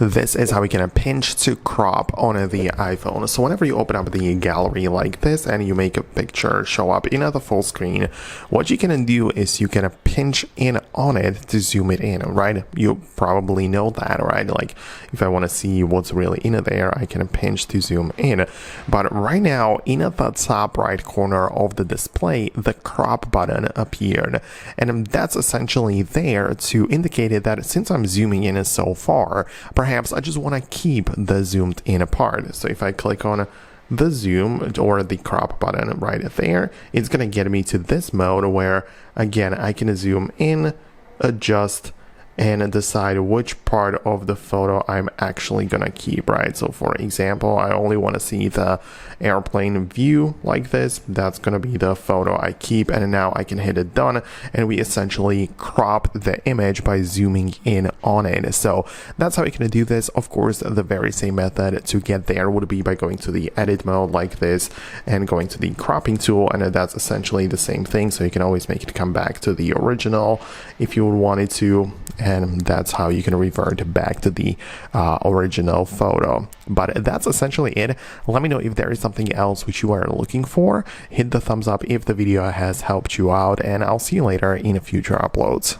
This is how we can pinch to crop on the iPhone. So whenever you open up the gallery like this and you make a picture show up in the full screen, what you can do is you can pinch in on it to zoom it in, right? You probably know that, right? Like if I want to see what's really in there, I can pinch to zoom in. But right now, in the top right corner of the display, the crop button appeared. And that's essentially there to indicate that since I'm zooming in so far, perhaps I just want to keep the zoomed in part. So if I click on the zoom or the crop button right there, it's going to get me to this mode where, again, I can zoom in, adjust, and decide which part of the photo I'm actually gonna keep, right? So for example, I only want to see the airplane view like this. That's gonna be the photo I keep, and now I can hit it done, and we essentially crop the image by zooming in on it. So that's how you can do this. Of course, the very same method to get there would be by going to the edit mode like this and going to the cropping tool, and that's essentially the same thing. So you can always make it come back to the original if you wanted to, and that's how you can revert back to the original photo. But that's essentially it. Let me know if there is something else which you are looking for. Hit the thumbs up if the video has helped you out, and I'll see you later in future uploads.